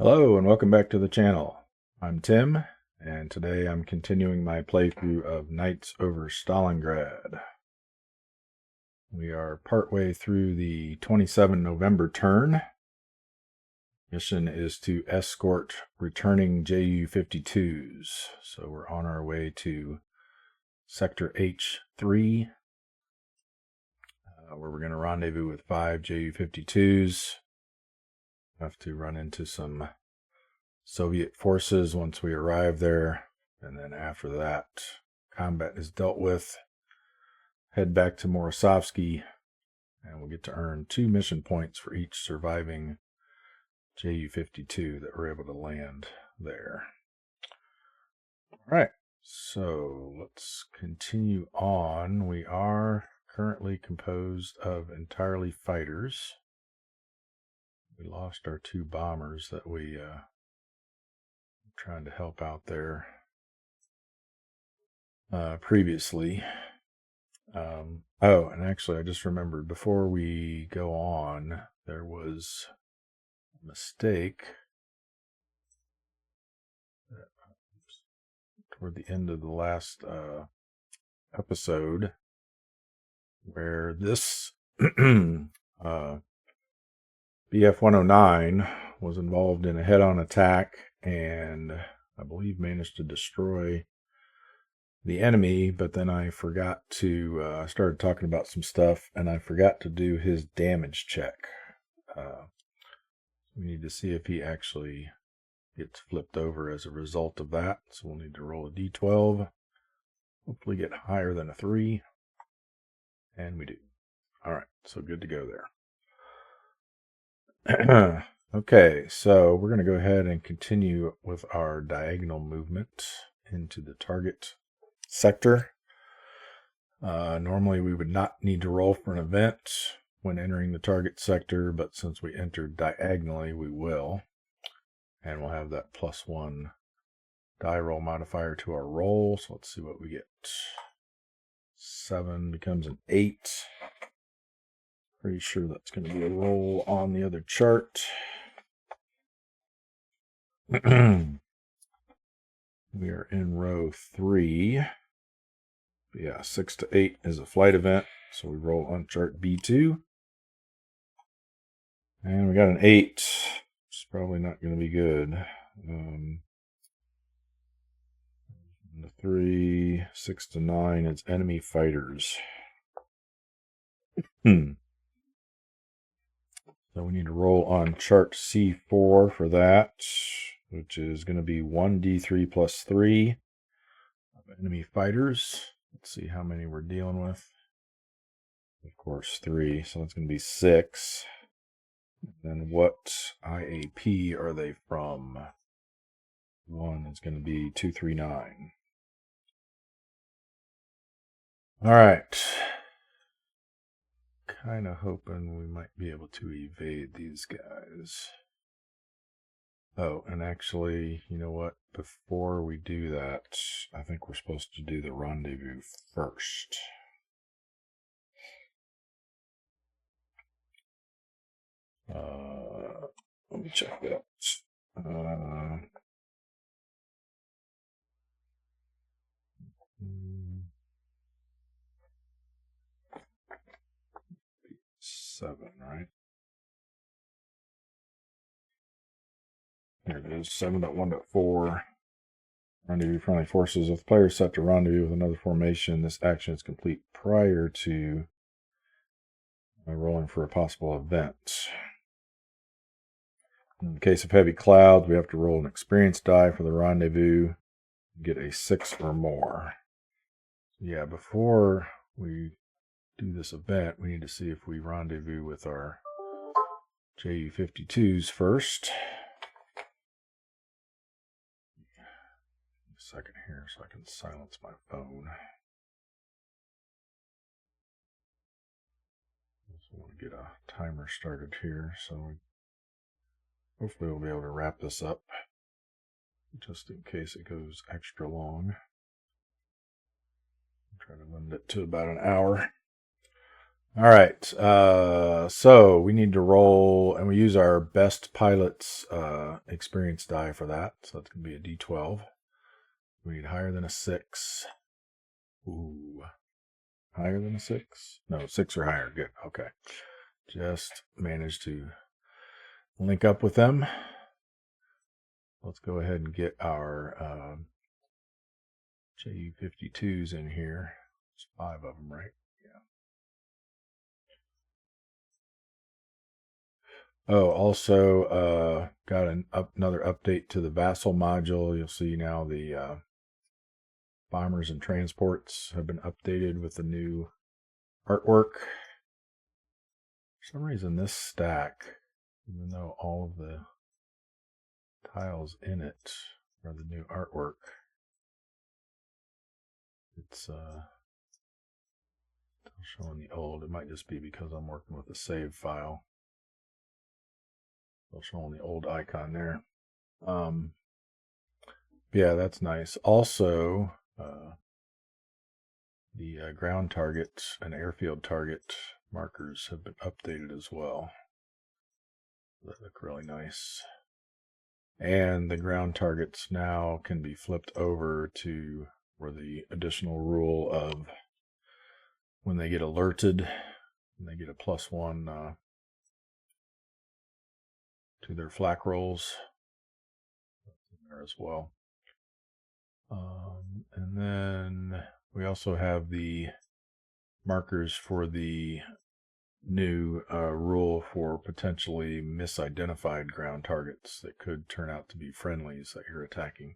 Hello and welcome back to the channel. I'm Tim, and today I'm continuing my playthrough of Knights over Stalingrad. We are partway through the 27 November turn. Mission is to escort returning Ju-52s. So we're on our way to Sector H3, where we're going to rendezvous with 5 Ju-52s. Have to run into some Soviet forces once we arrive there, and then after that, combat is dealt with. Head back to Morosovsky, and we'll get to earn 2 mission points for each surviving Ju-52 that we're able to land there. Alright, so let's continue on. We are currently composed of entirely fighters. We lost our 2 bombers that we were trying to help out there previously. Oh, and actually I just remembered, before we go on, there was a mistake toward the end of the last episode, where this BF-109 was involved in a head-on attack and I believe managed to destroy the enemy, but then I forgot to started talking about some stuff and I forgot to do his damage check. We need to see if he actually gets flipped over as a result of that, so we'll need to roll a d12, hopefully get higher than a 3, and we do. Alright, so good to go there. Okay, so we're going to go ahead and continue with our diagonal movement into the target sector. Normally we would not need to roll for an event when entering the target sector, but since we entered diagonally, we will. And we'll have that +1 die roll modifier to our roll. So let's see what we get. 7 becomes an 8. Pretty sure that's going to be a roll on the other chart. We are in row 3. Yeah, 6 to 8 is a flight event, so we roll on chart B2. And we got an 8. It's probably not going to be good. The 3, 6 to 9 is enemy fighters. So we need to roll on chart C4 for that, which is going to be 1d3 plus 3 of enemy fighters. Let's see how many we're dealing with. Of course, 3, so that's going to be 6. Then what IAP are they from? 1 is going to be 239. Alright. Kind of hoping we might be able to evade these guys. Oh, and actually, you know what? Before we do that, I think we're supposed to do the rendezvous first. Let me check that. 7, right? Here it is, 7.1.4. Rendezvous friendly forces. If the player is set to rendezvous with another formation, this action is complete prior to rolling for a possible event. In the case of heavy clouds, we have to roll an experience die for the rendezvous, get a 6 or more. Yeah, before we do this event, we need to see if we rendezvous with our Ju-52s first. A second here so I can silence my phone. So we'll get a timer started here, so hopefully we'll be able to wrap this up, just in case it goes extra long. Try to limit it to about an hour. All right. So we need to roll, and we use our best pilot's experience die for that. So it's going to be a D12. We need higher than a 6. Ooh. Higher than a 6? No, 6 or higher. Good. Okay. Just managed to link up with them. Let's go ahead and get our JU-52s in here. There's 5 of them, right? Oh, also got another update to the Vassal module. You'll see now the bombers and transports have been updated with the new artwork. For some reason, this stack, even though all of the tiles in it are the new artwork, it's still showing the old. It might just be because I'm working with a save file. Still showing the old icon there. Yeah, that's nice. Also, the ground target and airfield target markers have been updated as well. They look really nice. And the ground targets now can be flipped over to where the additional rule of when they get alerted, and they get a +1 to their flak rolls. That's in there as well. And then we also have the markers for the new rule for potentially misidentified ground targets that could turn out to be friendlies that you're attacking.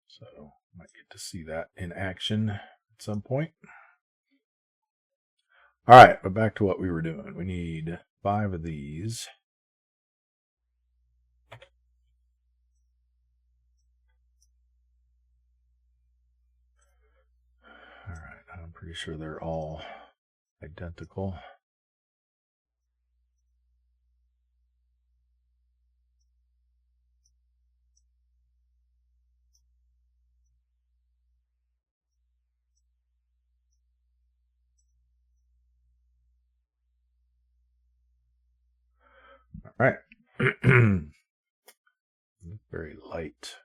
So might get to see that in action at some point. All right, but back to what we were doing. We need 5 of these. All right, I'm pretty sure they're all identical. All right. Very light.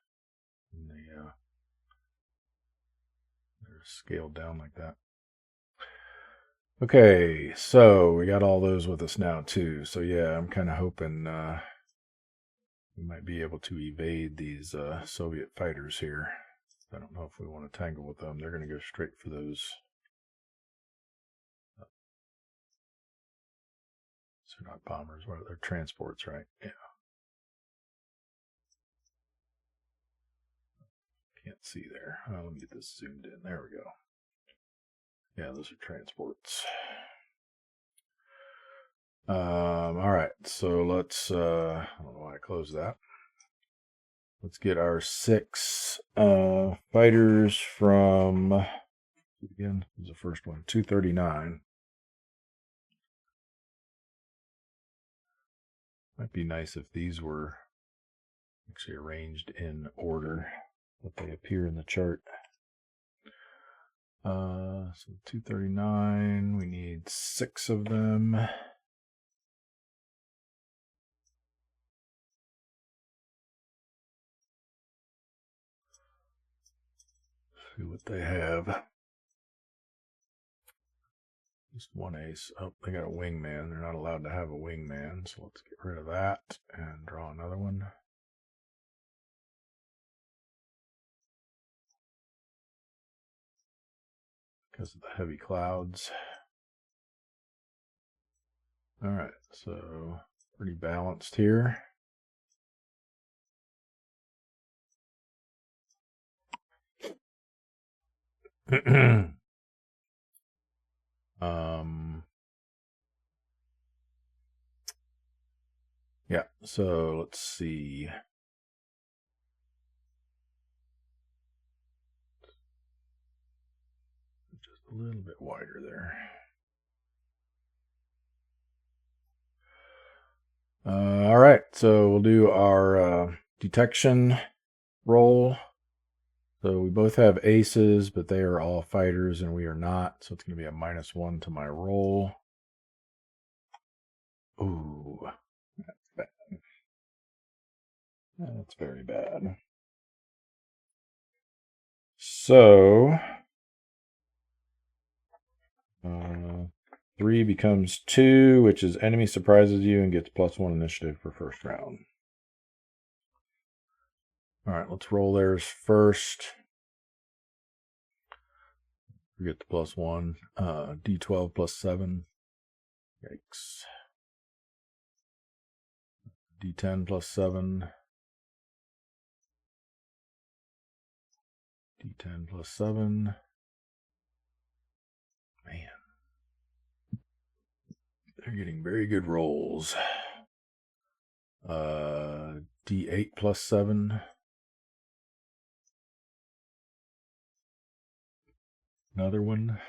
They're scaled down like that. Okay, so we got all those with us now too. So yeah, I'm kind of hoping we might be able to evade these Soviet fighters here. I don't know if we want to tangle with them. They're going to go straight for those. So not bombers, what are they? Transports, right? Yeah. Can't see there. Oh, let me get this zoomed in. There we go. Yeah, those are transports. All right, so let's, I don't know why I closed that. Let's get our 6 fighters from, again, this is the first one, 239. Might be nice if these were actually arranged in order that they appear in the chart. So 239, we need 6 of them. See what they have. Just 1 ace. Oh, they got a wingman. They're not allowed to have a wingman, so let's get rid of that and draw another one. Because of the heavy clouds. All right, so pretty balanced here. Yeah, so let's see. Just a little bit wider there. All right, so we'll do our detection roll. So we both have aces, but they are all fighters and we are not. So it's going to be a -1 to my roll. Ooh, that's bad. That's very bad. So 3 becomes 2, which is enemy surprises you and gets +1 initiative for first round. All right, let's roll theirs first. We get the +1. D12 +7. Yikes. D10 +7. D10 +7. Man. They're getting very good rolls. D8 +7. Another one.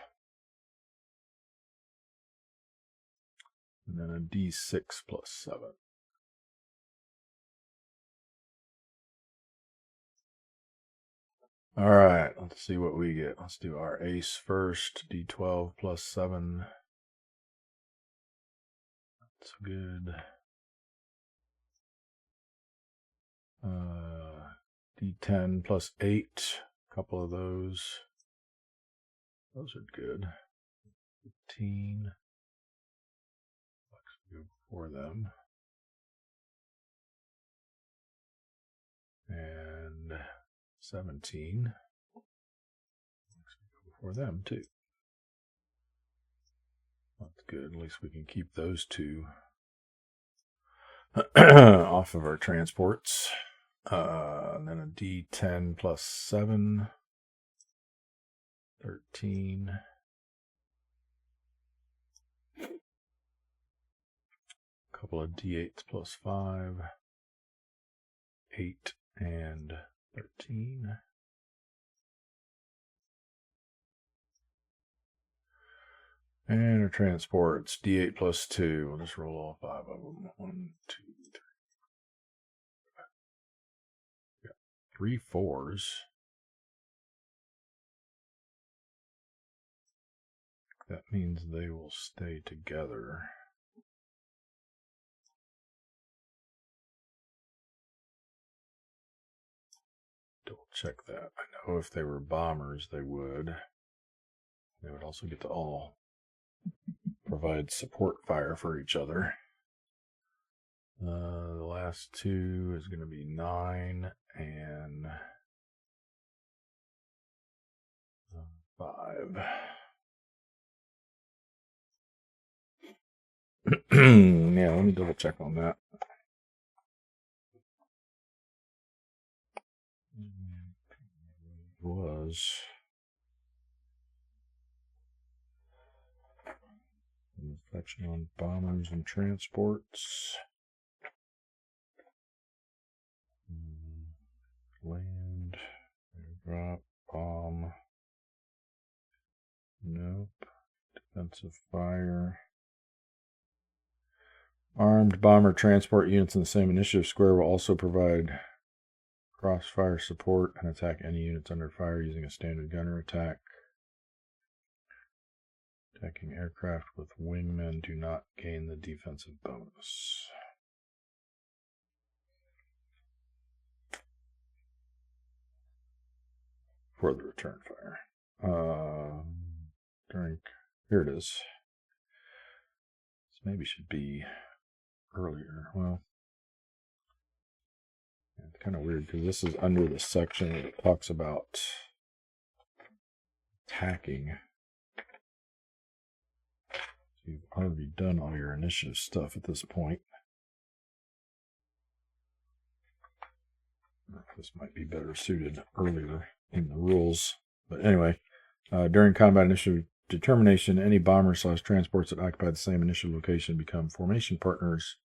And then a D6 +7. All right, let's see what we get. Let's do our ace first. D12 +7. That's good. D10 +8. A couple of those. Those are good. 15. Let's go before them. And 17. Let's go before them too. That's good. At least we can keep those two off of our transports. And then a D10 +7. 13. A couple of D8s +5. 8 and 13. And our transports, D8 +2. We'll just roll all 5 of them. 1, 2, 3. Got 3 4s. That means they will stay together. Double check that. I know if they were bombers, they would. They would also get to all provide support fire for each other. The last 2 is going to be 9 and 5. Yeah, let me double check on that. Was infection on bombers and transports. Land, airdrop, bomb. Nope. Defensive fire. Armed bomber transport units in the same initiative square will also provide crossfire support and attack any units under fire using a standard gunner attack. Attacking aircraft with wingmen do not gain the defensive bonus. For the return fire. Here it is. This maybe should be earlier. Well, it's kind of weird because this is under the section that talks about attacking. So you've already done all your initiative stuff at this point. This might be better suited earlier in the rules. But anyway, during combat initiative determination, any bombers/transports that occupy the same initiative location become formation partners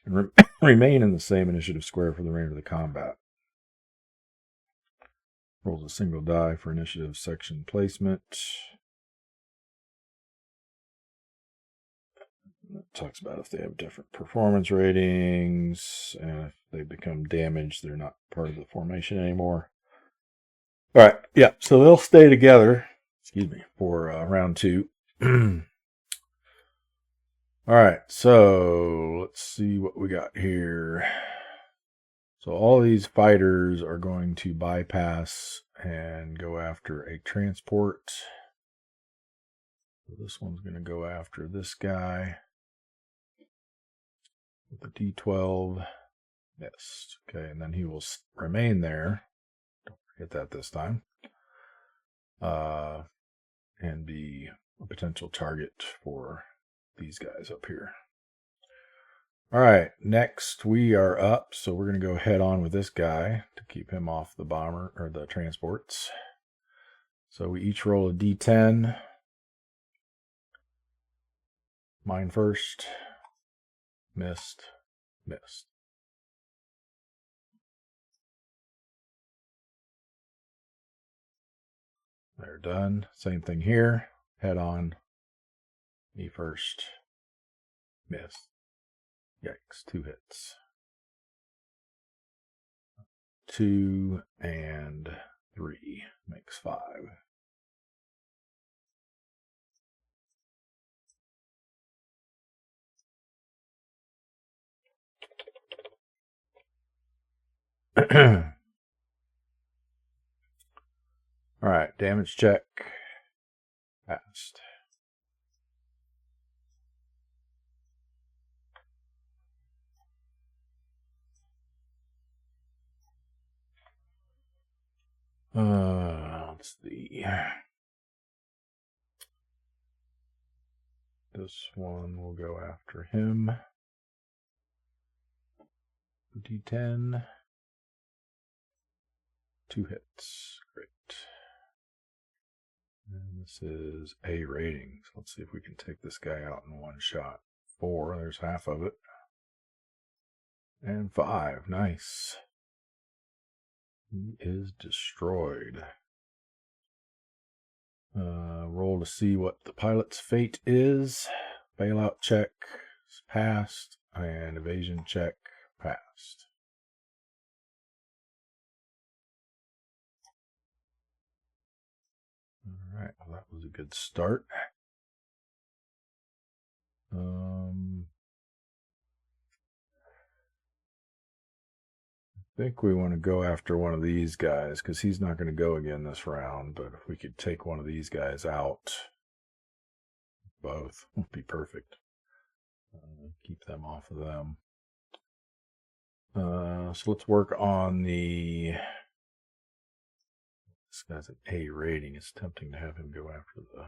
and remain in the same initiative square for the remainder of the combat. Rolls a single die for initiative section placement. It talks about if they have different performance ratings, and if they become damaged, they're not part of the formation anymore. All right. Yeah. So they'll stay together. Excuse me, for round 2. All right. So let's see what we got here. So all these fighters are going to bypass and go after a transport. So this one's going to go after this guy with a D12. Missed. Okay, and then he will remain there. Don't forget that this time. And be a potential target for these guys up here. All right, next we are up, so we're going to go head on with this guy to keep him off the bomber or the transports. So we each roll a D10. Mine first. Missed. Missed. They're done. Same thing here. Head on. Me first. Missed. Yikes. 2 hits. 2 and 3 makes 5. All right, damage check. Passed. Let's see. This one will go after him. D10. 2 hits. Great. And this is A rating. So let's see if we can take this guy out in one shot. 4. There's half of it. And 5. Nice. He is destroyed. Roll to see what the pilot's fate is. Bailout check passed, and evasion check passed. All right, well, that was a good start. I think we want to go after one of these guys because he's not going to go again this round. But if we could take one of these guys out, both would be perfect. Keep them off of them. So let's work on the. This guy's an A rating. It's tempting to have him go after the.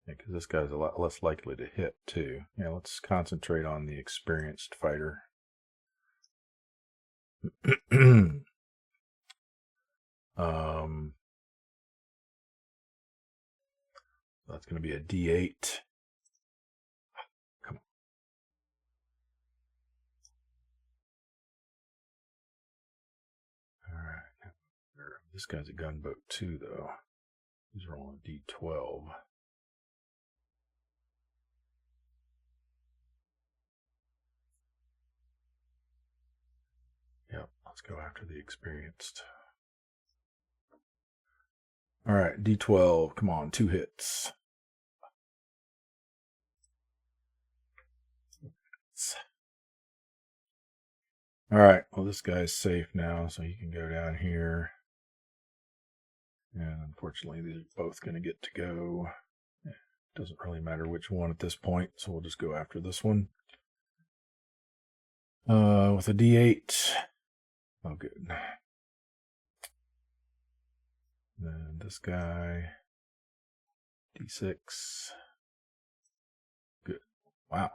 Yeah, because this guy's a lot less likely to hit too. Yeah, let's concentrate on the experienced fighter. That's going to be a D8. Come on. All right. This guy's a gunboat too, though. He's rolling a D12. Yep, let's go after the experienced. All right, D12. Come on, 2 hits. All right, well, this guy's safe now, so he can go down here. And unfortunately, these are both going to get to go. It doesn't really matter which one at this point, so we'll just go after this one. With a D8. Oh, good. And this guy. D6. Good. Wow.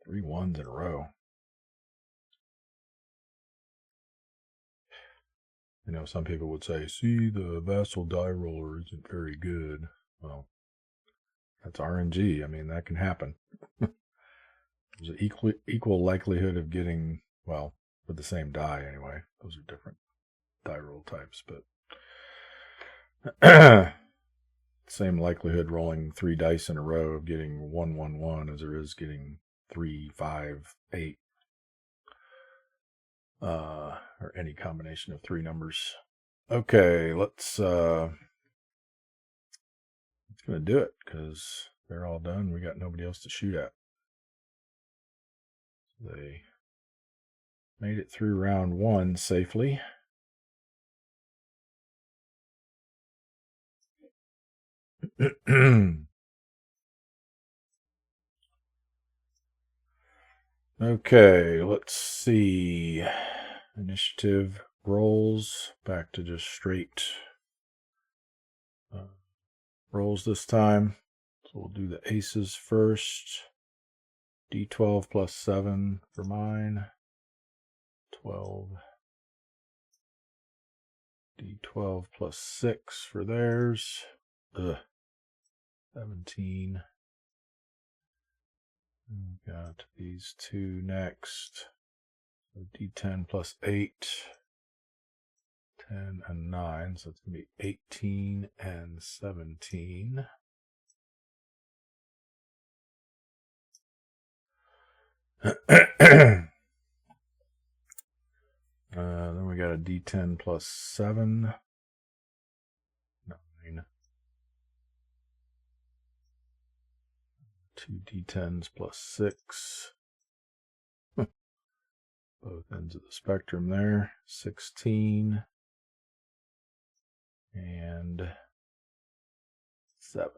3 1s in a row. You know, some people would say, see, the vassal die roller isn't very good. Well, that's RNG. I mean, that can happen. There's an equal likelihood of getting, well, with the same die anyway. Those are different die roll types, but same likelihood rolling 3 dice in a row of getting 1 1 1 as there is getting 3 5 8. Or any combination of 3 numbers. Okay, let's gonna do it because they're all done. We got nobody else to shoot at. They made it through round 1 safely. Okay, let's see. Initiative rolls back to just straight rolls this time. So we'll do the aces first. D12 plus 7 for mine. 12. D12 plus 6 for theirs. 17. We've got these two next. So D10 plus 8. 10 and 9. So it's going to be 18 and 17. Then we got a D10 plus 7. 9. 2 D10s plus 6. Both ends of the spectrum there. 16. And 7.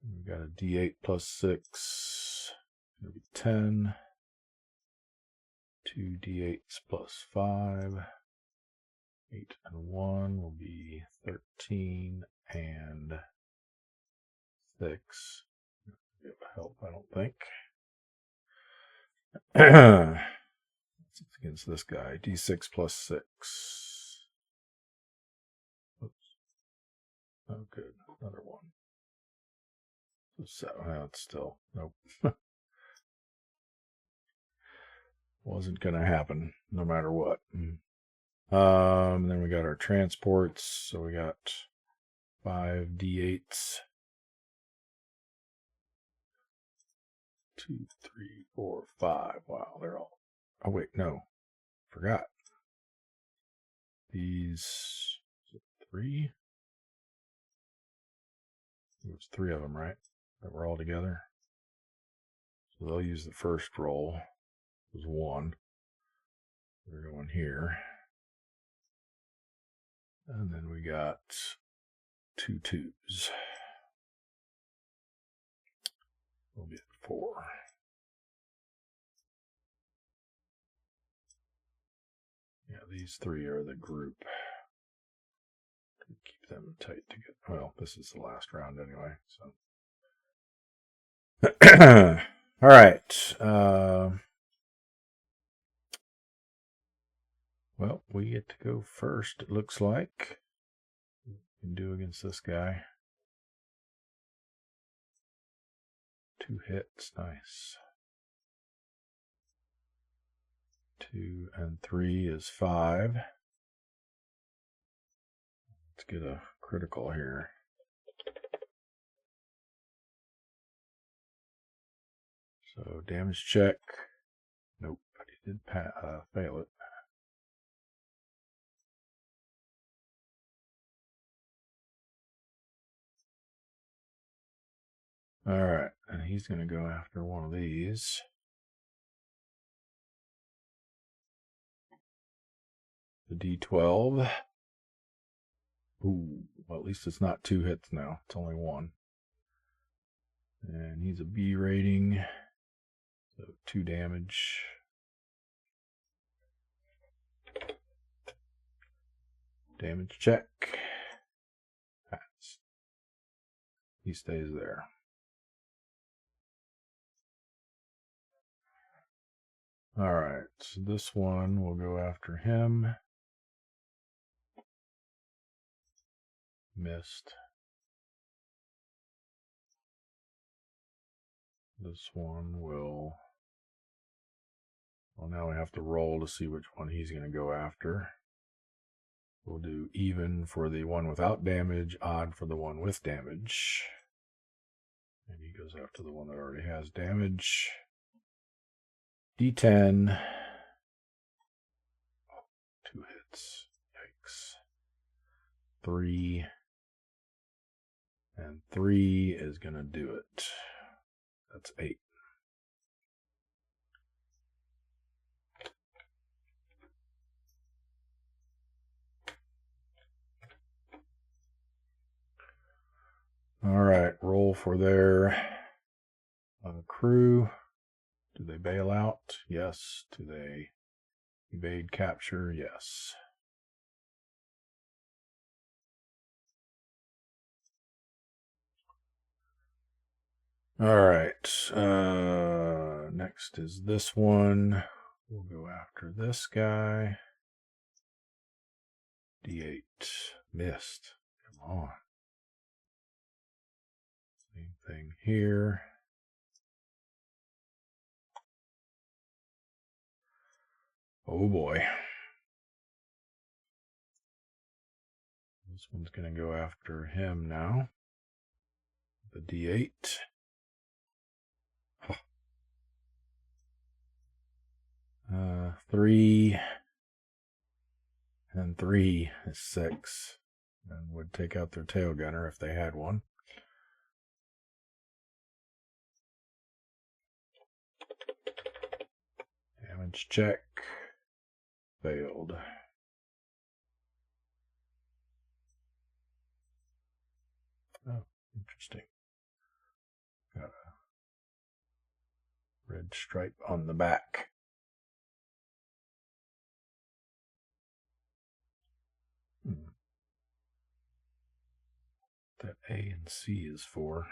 We got a D8 plus 6. It'll be 10. 2 D8s plus 5. 8 and 1 will be 13 and 6. Give help, I don't think. It's against this guy. D6 plus 6. Oops. Oh, good. Another one. So, it's still, nope. Wasn't going to happen, no matter what. Then we got our transports. So we got 5 D8s. 2, 3, 4, 5. Wow, they're all. Oh, wait, no. Forgot. These 3? There's 3 of them, right? That were all together. So they'll use the first roll. It was 1. They're going here. And then we got 2 2s. We'll be at 4. Yeah, these 3 are the group. Keep them tight together. Well, this is the last round anyway, so. All right. Well, we get to go first, it looks like. We can do against this guy. 2 hits, nice. 2 and 3 is 5. Let's get a critical here. So damage check. Nope, but he did fail it. All right, and he's going to go after one of these. The D12. Ooh, well, at least it's not 2 hits now. It's only 1. And he's a B rating. So 2 damage. Damage check. Pass. He stays there. Alright, so this one will go after him. Missed. This one will... Well, now we have to roll to see which one he's going to go after. We'll do even for the one without damage, odd for the one with damage. And he goes after the one that already has damage. D10. Yikes. 3. And 3 is going to do it. That's 8. All right, roll for their crew. Do they bail out? Yes. Do they evade capture? Yes. All right. Next is this one. We'll go after this guy. D8. Missed. Come on. Same thing here. Oh boy. This one's going to go after him now. The D8. Oh. 3 and 3 is 6. And would take out their tail gunner if they had one. Damage check. Failed. Oh, interesting. Got a red stripe on the back. That A and C is for.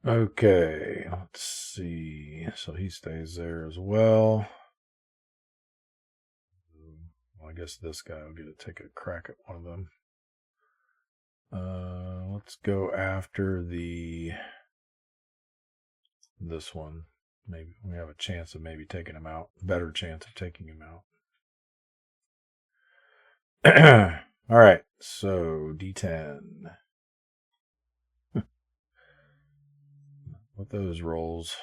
Okay, let's see. So he stays there as well. Well, I guess this guy will get to take a crack at one of them. Let's go after this one. Maybe we have a chance of maybe taking him out. Better chance of taking him out. All right, so D10. With those rolls.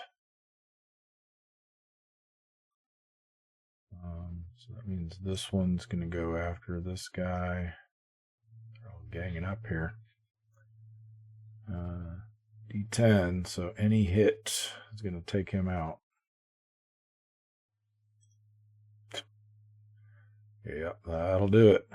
So that means this one's going to go after this guy. They're all ganging up here. D10, so any hit is going to take him out. Yep, that'll do it.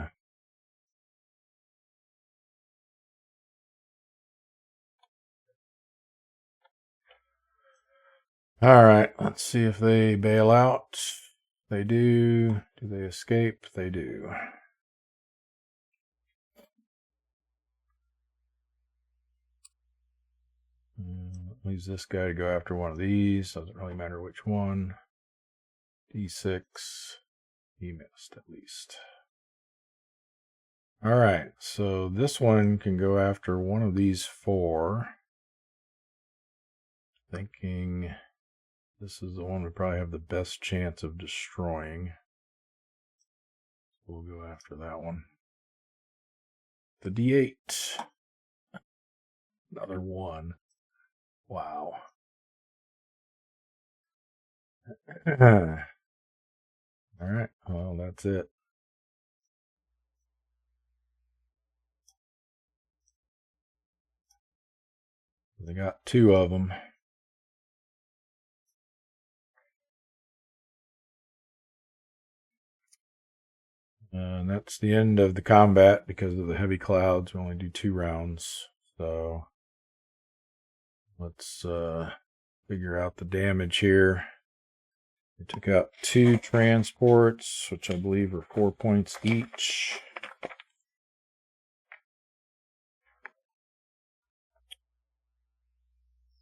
All right, let's see if they bail out. They do. Do they escape? They do. Leaves this guy to go after one of these. Doesn't really matter which one. D6. He missed at least. All right, so this one can go after one of these 4. Thinking this is the one we probably have the best chance of destroying. We'll go after that one. The D8. Another 1. Wow. All right, well, that's it. They got 2 of them. And that's the end of the combat because of the heavy clouds. We only do 2 rounds. So let's figure out the damage here. We took out 2 transports, which I believe are 4 points each.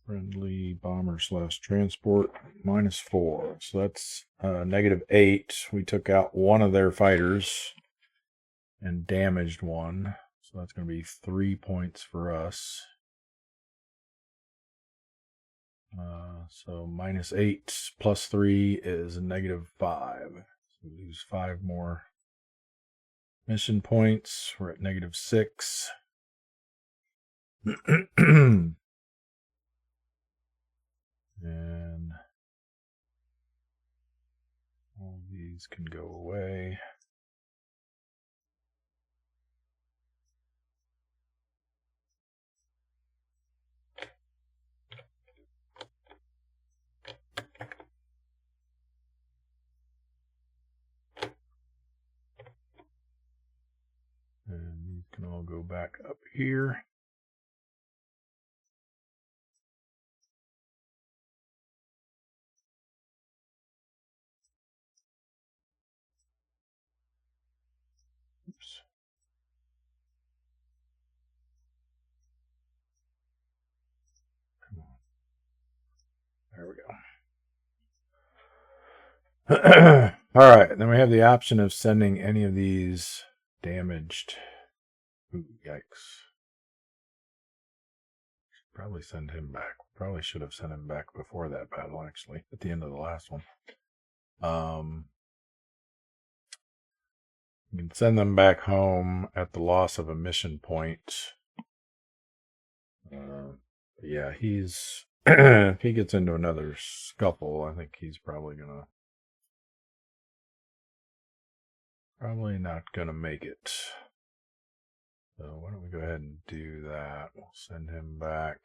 Friendly bomber / transport, -4. So that's -8. We took out one of their fighters and damaged one. So that's going to be 3 points for us. So -8 + 3 is -5. So we lose 5 more mission points. We're at -6. And all these can go away. And these can all go back up here. Oops. Come on. There we go. All right, then we have the option of sending any of these damaged. Ooh, yikes. Probably send him back. Probably should have sent him back before that battle, actually, at the end of the last one. You can send them back home at the loss of a mission point. Yeah, he's if he gets into another scuffle, I think he's probably not gonna make it. So why don't we go ahead and do that? We'll send him back.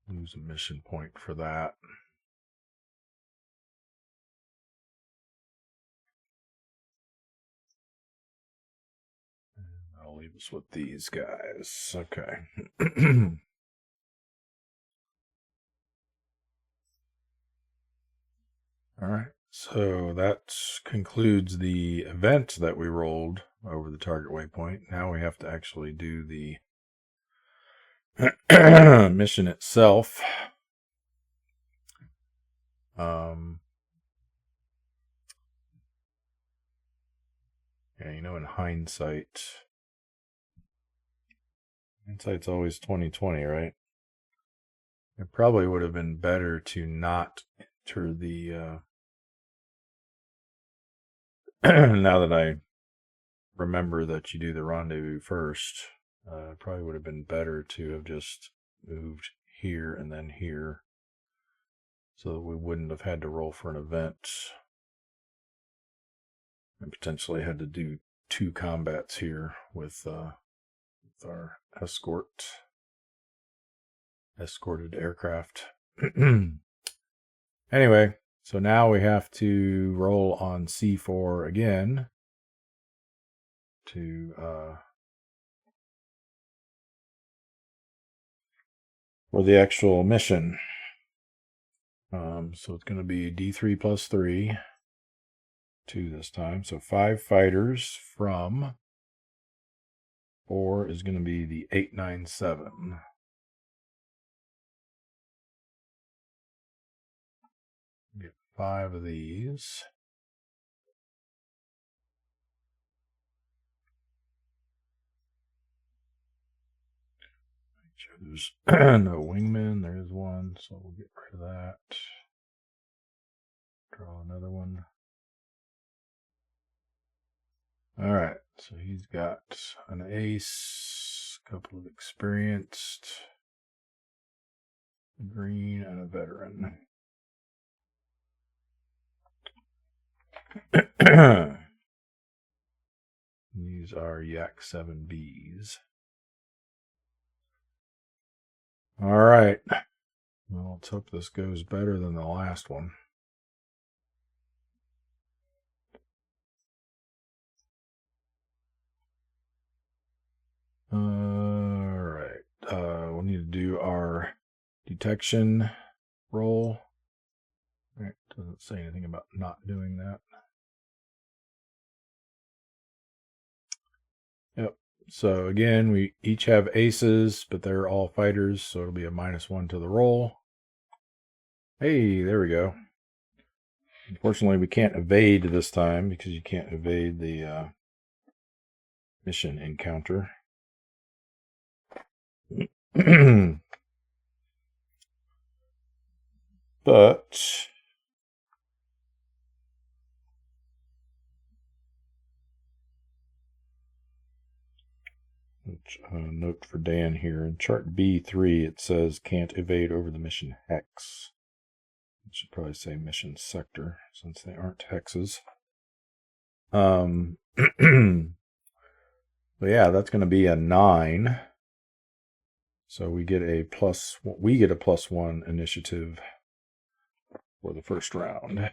Lose a mission point for that. And I'll leave us with these guys. Okay. All right. So that concludes the event that we rolled over the target waypoint. Now we have to actually do the mission itself. Yeah, you know, in hindsight's always 20/20, right? It probably would have been better to not enter the now that I remember that you do the rendezvous first, it probably would have been better to have just moved here and then here, so that we wouldn't have had to roll for an event and potentially had to do 2 combats here with our escorted aircraft. Anyway, so now we have to roll on C4 again to for the actual mission. So it's going to be D3 plus 3, 2 this time. So 5 fighters from 4 is going to be the 897. Get 5 of these. Make sure there's no wingmen. There is one, so we'll get rid of that. Draw another one. All right, so he's got an ace, a couple of experienced, a green, and a veteran. These are Yak 7Bs. All right. Well, let's hope this goes better than the last one. All right. We'll need to do our detection roll. All right. Doesn't say anything about not doing that. Yep. So again, we each have aces, but they're all fighters, so it'll be a -1 to the roll. Hey, there we go. Unfortunately, we can't evade this time because you can't evade the mission encounter. But Note for Dan here. In chart B3, it says can't evade over the mission hex. It should probably say mission sector, since they aren't hexes. But yeah, that's going to be a 9. So we get a +1 initiative for the first round.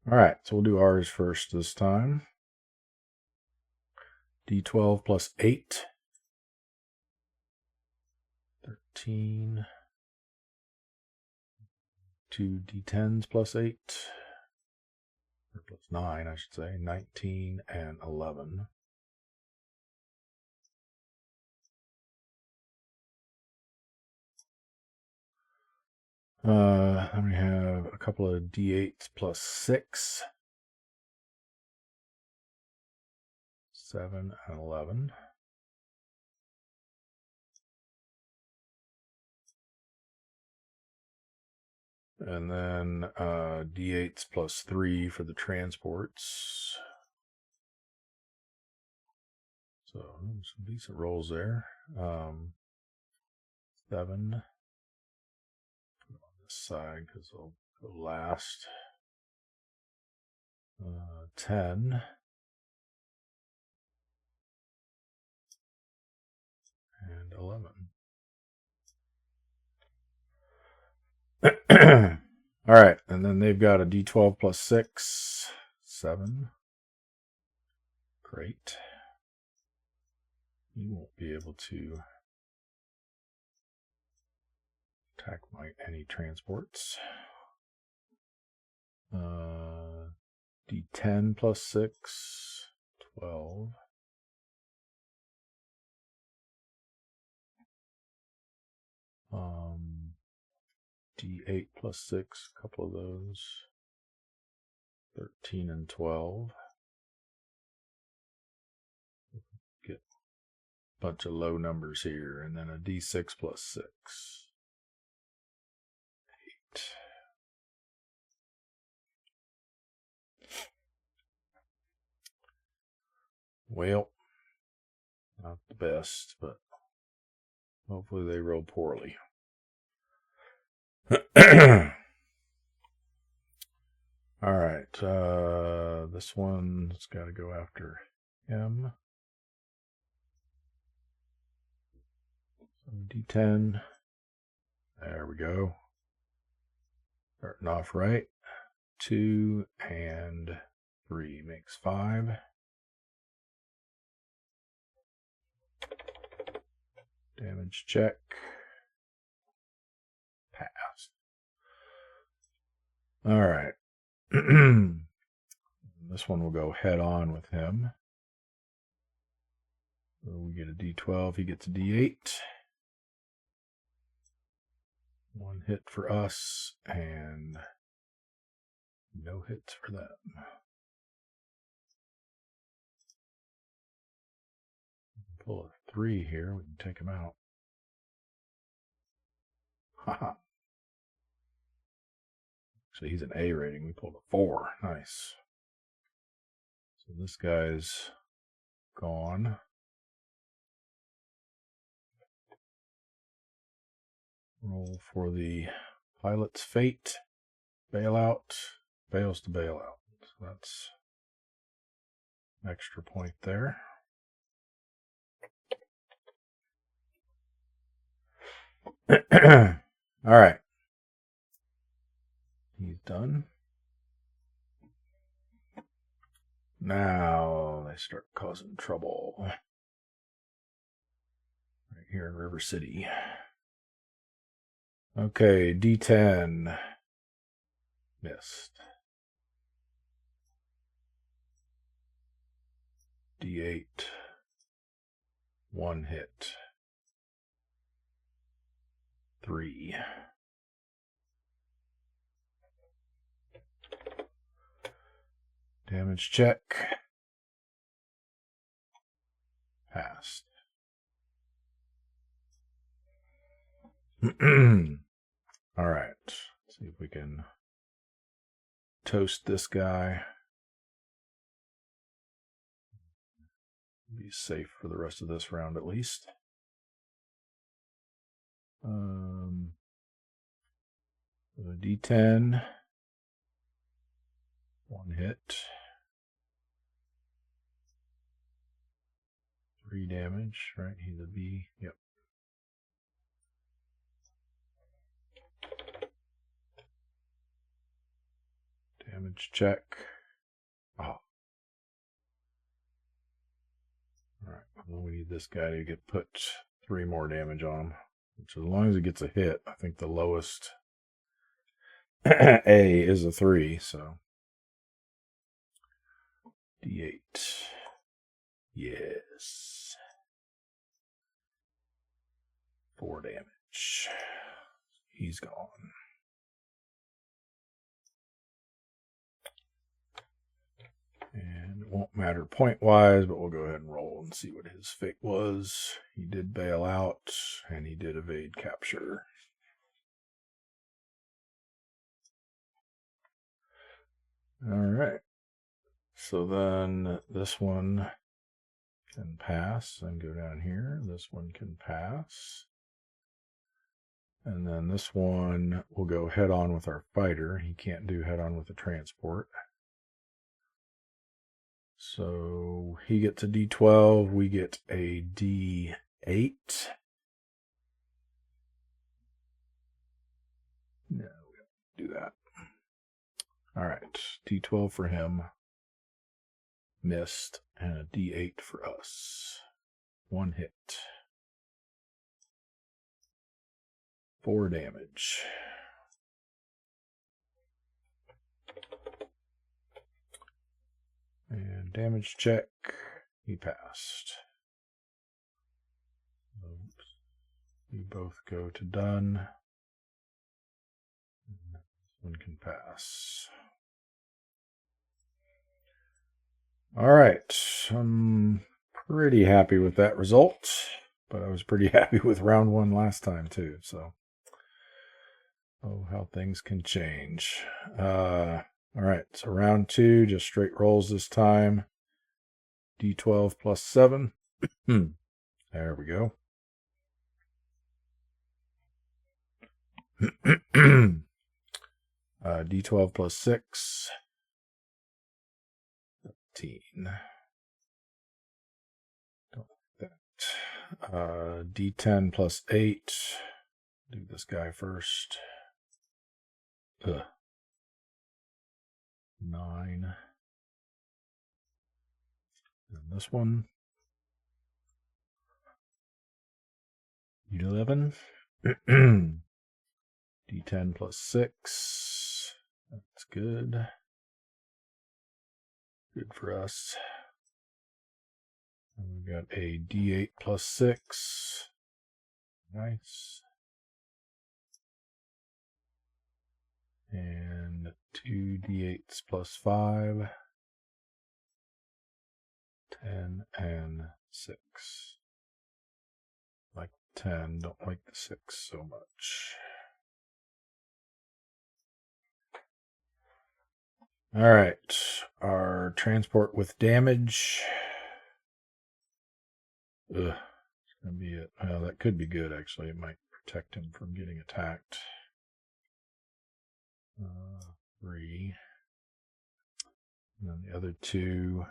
All right, so we'll do ours first this time. D12 plus 8. 13. 2 D10s plus 8. Or plus 9, I should say. 19 and 11. Then we have a couple of D8s plus 6. 7 and 11. And then D8s plus 3 for the transports. So some decent rolls there. 7. Put it on this side because they'll go last. 10. And 11. All right, and then they've got a D12 plus 6. 7. Great. You won't be able to attack any transports. D10 plus 6. 12. D8 plus 6, a couple of those. 13 and 12. Get a bunch of low numbers here, and then a D6 plus 6. 8. Well, not the best, but hopefully they roll poorly. All right, this one's got to go after him. So D10. There we go. Starting off right. 2 and 3 makes 5. Damage check. Pass. All right. This one will go head on with him. So we get a D12. He gets a D8. 1 hit for us and no hits for them. Pull a 3 here. We can take him out. Haha. So he's an A rating. We pulled a 4. Nice. So this guy's gone. Roll for the pilot's fate. Bailout. Fails to bail out. So that's an extra point there. All right. He's done. Now they start causing trouble. Right here in River City. Okay, D10. Missed. D8. 1 hit. 3. Damage check. Passed. All right. Let's see if we can toast this guy. Be safe for the rest of this round at least. D10. 1 hit. 3 damage, right? He's a B. Yep. Damage check. Oh. Alright, well, we need this guy to get put 3 more damage on him. Which, as long as he gets a hit, I think the lowest A is a 3, so. D8. Yes. 4 damage. He's gone. And it won't matter point-wise, but we'll go ahead and roll and see what his fate was. He did bail out, and he did evade capture. All right. So then this one can pass and go down here. This one can pass. And then this one will go head-on with our fighter. He can't do head-on with the transport. So he gets a D12, we get a D8. No, we don't do that. All right, D12 for him. Missed, and a D8 for us. 1 hit. 4 damage. And damage check, he passed. Oops. You both go to done. This one can pass. All right, I'm pretty happy with that result, but I was pretty happy with round 1 last time too, so. Oh, how things can change. All right, so round 2, just straight rolls this time. D12 plus 7. There we go. D12 plus 6. 15. Don't like that. D10 plus 8. Do this guy first. 9. And this one. 11. D10 plus 6. That's good. Good for us. And we got a D8 plus 6. Nice. And 2 D8s plus 5. 10 and 6. Like 10, don't like the 6 so much. All right, our transport with damage. Ugh, it's gonna be it. Well, that could be good actually. It might protect him from getting attacked. 3. And then the other 2.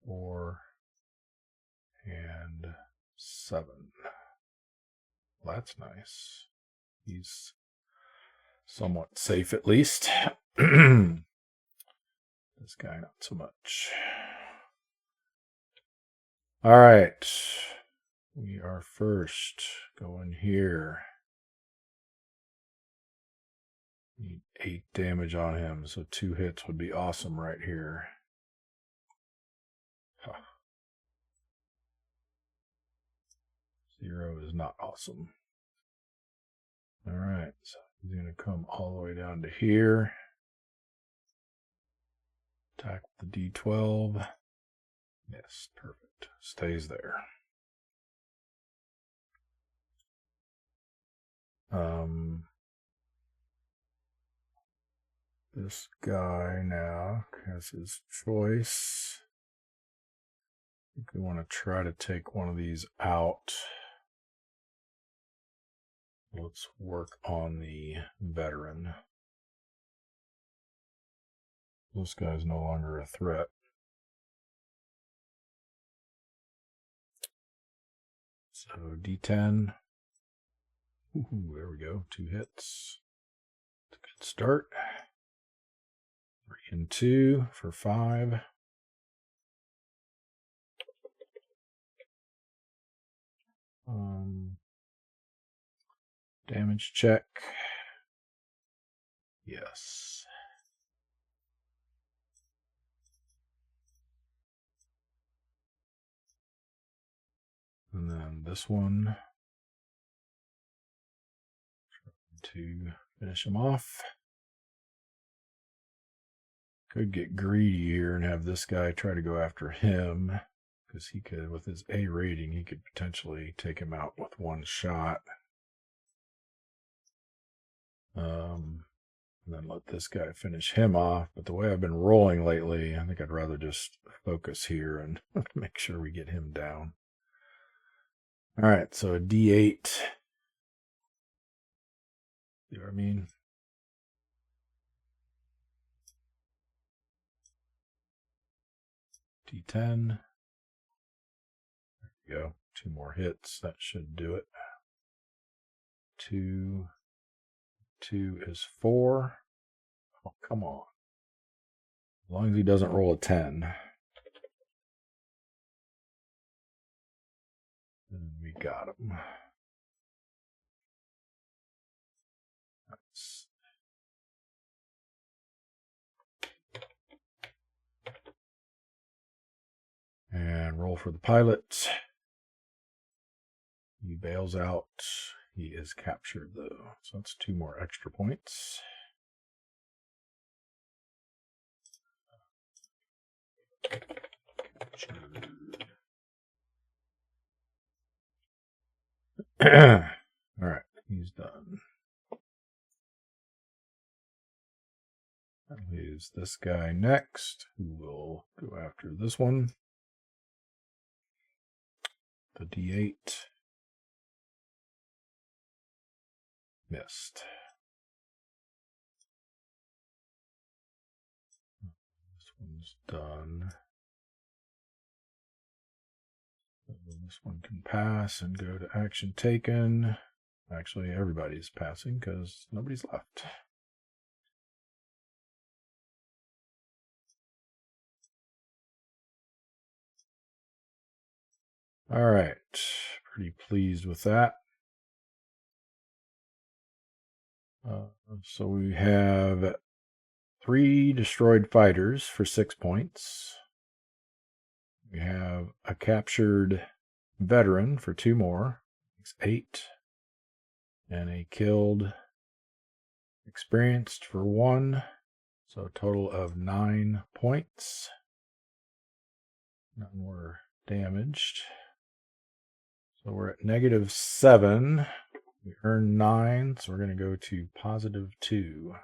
4 and 7. Well, that's nice. He's somewhat safe at least. This guy not so much. All right. We are first going here. Need 8 damage on him, so 2 hits would be awesome right here. Huh. 0 is not awesome. All right, so he's going to come all the way down to here. Attack with the D12. Yes, perfect. Stays there. This guy now has his choice. think we want to try to take one of these out. Let's work on the veteran. This guy's no longer a threat. So D10. Ooh, there we go. 2 hits. It's a good start. 3 and 2 for 5. Damage check. Yes. And then this one to finish him off. Could get greedy here and have this guy try to go after him, because he could, with his A rating, he could potentially take him out with one shot. And then let this guy finish him off. But the way I've been rolling lately, I think I'd rather just focus here and make sure we get him down. All right, so a D8. See what I mean? D10. There we go. 2 more hits. That should do it. 2. 2 is 4. Oh, come on. As long as he doesn't roll a 10. Then we got him. Nice. And roll for the pilot. He bails out. He is captured, though. So that's 2 more extra points. All right, he's done. That leaves this guy next, who will go after this one. The D8. Missed. This one's done. This one can pass and go to action taken. Actually, everybody's passing because nobody's left. All right, pretty pleased with that. So we have 3 destroyed fighters for 6 points. We have a captured veteran for 2 more. It's 8. And a killed experienced for 1. So a total of 9 points. None were damaged. So we're at -7. We earned 9, so we're going to go to +2.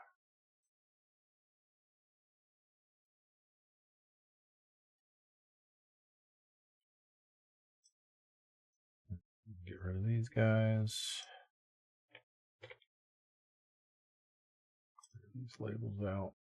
Get rid of these guys. Clear these labels out.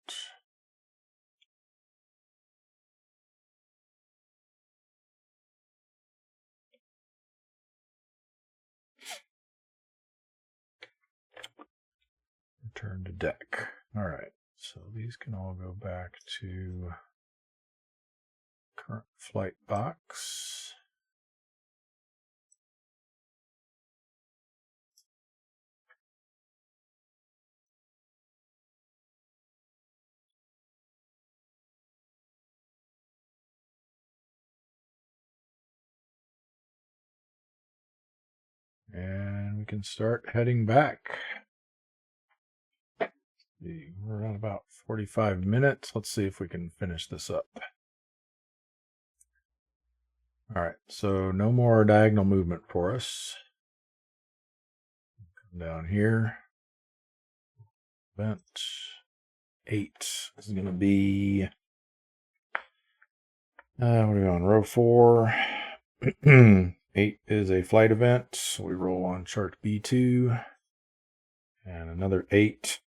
Return to deck. All right, so these can all go back to current flight box. And we can start heading back. We're at about 45 minutes. Let's see if we can finish this up. All right, so no more diagonal movement for us. Come down here. Event 8 is going to be What are we on? Row 4. 8 is a flight event. So we roll on chart B2. And another 8.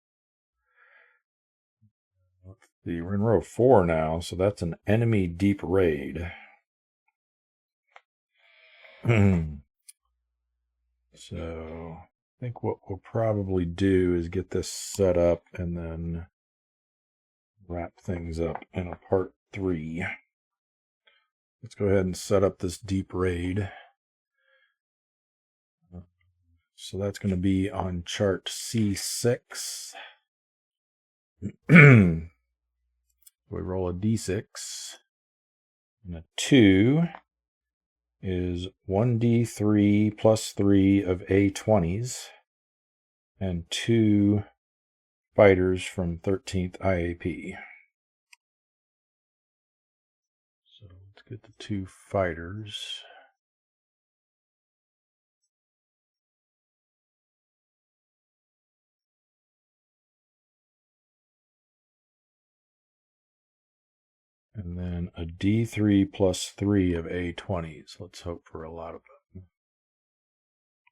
Let's see, we're in row 4 now, so that's an enemy deep raid. So I think what we'll probably do is get this set up and then wrap things up in a part 3. Let's go ahead and set up this deep raid. So that's going to be on chart C6. We roll a D6. And a 2 is 1d3 plus 3 of A20s. And 2 fighters from 13th IAP. So let's get the 2 fighters. And then a D3 plus 3 of A20s. Let's hope for a lot of them.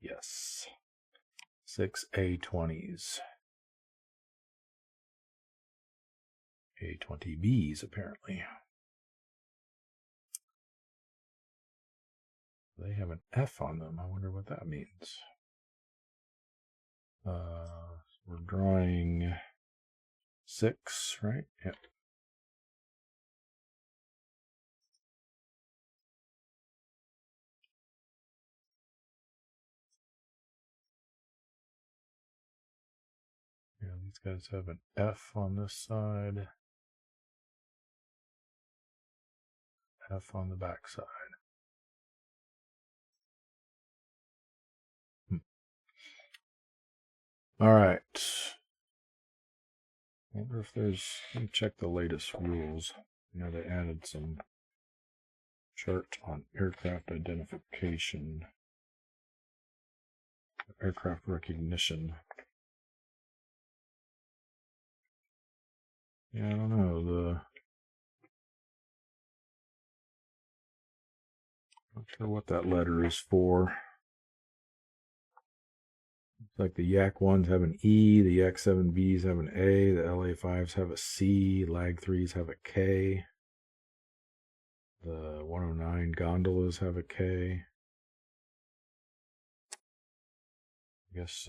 Yes. 6 A20s. A20Bs, apparently. They have an F on them. I wonder what that means. We're drawing 6, right? Yep. Yeah, these guys have an F on this side. F on the back side. All right. I wonder if there's, let me check the latest rules. You know, they added some chart on aircraft identification, aircraft recognition. Yeah, I don't know. Not sure what that letter is for. It's like the Yak 1s have an E, the Yak 7Bs have an A, the LA 5s have a C, Lag 3s have a K, the 109 gondolas have a K. I guess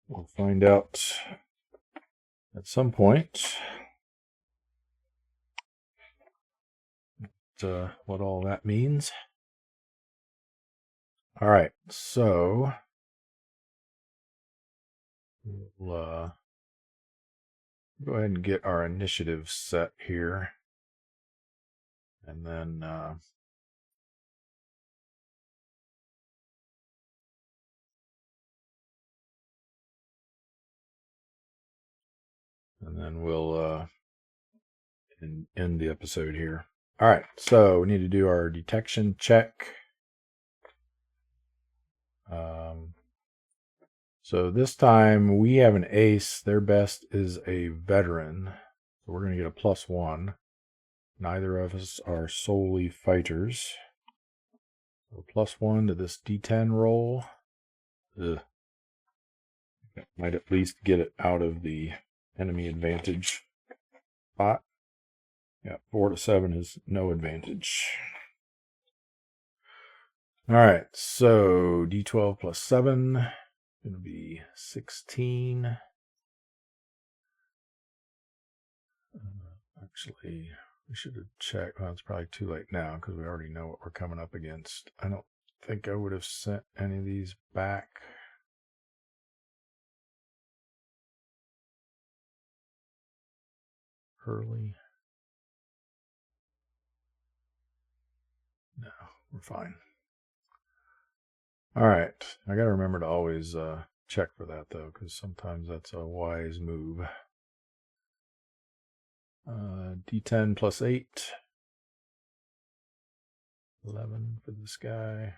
we'll find out at some point what all that means. All right, so we'll go ahead and get our initiative set here. And then we'll end the episode here. All right, so we need to do our detection check. So this time we have an ace. Their best is a veteran. So we're going to get a +1. Neither of us are solely fighters. So +1 to this D10 roll. Ugh. Might at least get it out of the enemy advantage spot. Yeah, 4 to 7 is no advantage. All right, so D12 plus 7 going to be 16. Actually, we should have checked. Well, it's probably too late now because we already know what we're coming up against. I don't think I would have sent any of these back. Early. No, we're fine. All right. I got to remember to always check for that, though, because sometimes that's a wise move. D10 plus 8. 11 for this guy.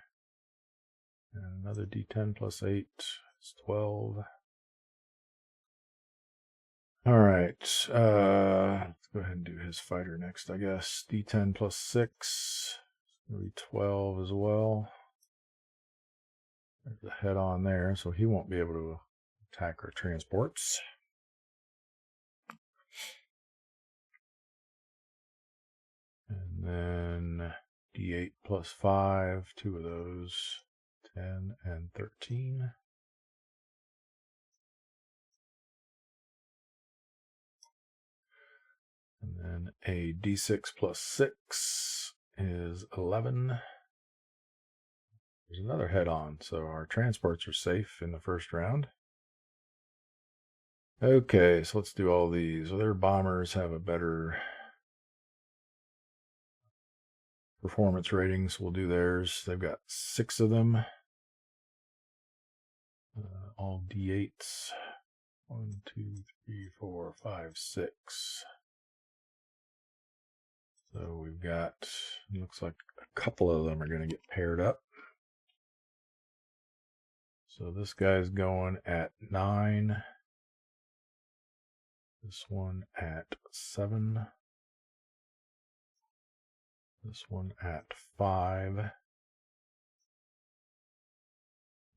And another D10 plus 8 is 12. All right. Let's go go ahead and do his fighter next, I guess. D10 plus 6. Maybe 12 as well. There's a head on there, so he won't be able to attack our transports. And then D8 plus 5, 2 of those, 10 and 13. And then a D6 plus 6 is 11. There's another head on, so our transports are safe in the first round. Okay, so let's do all these. So their bombers have a better performance ratings. We'll do theirs. They've got 6 of them. All D8s. 1, 2, 3, 4, 5, 6. So we've got, looks like a couple of them are going to get paired up. So this guy's going at 9. This one at 7. This one at 5.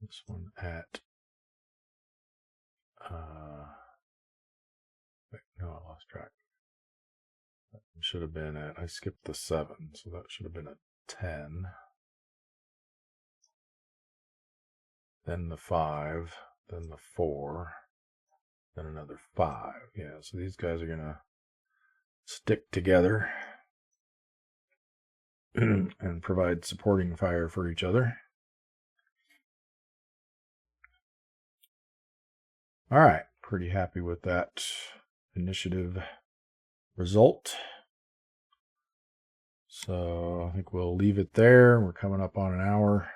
This one at wait, no, I lost track. That should have been at, I skipped the 7, so that should have been a 10. Then the 5, then the 4, then another 5. Yeah, so these guys are going to stick together and provide supporting fire for each other. All right, pretty happy with that initiative result. So I think we'll leave it there. We're coming up on an hour.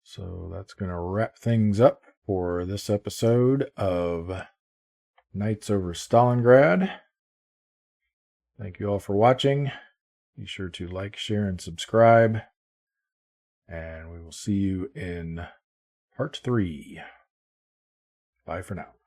So that's going to wrap things up for this episode of Knights over Stalingrad. Thank you all for watching. Be sure to like, share, and subscribe. And we will see you in part 3. Bye for now.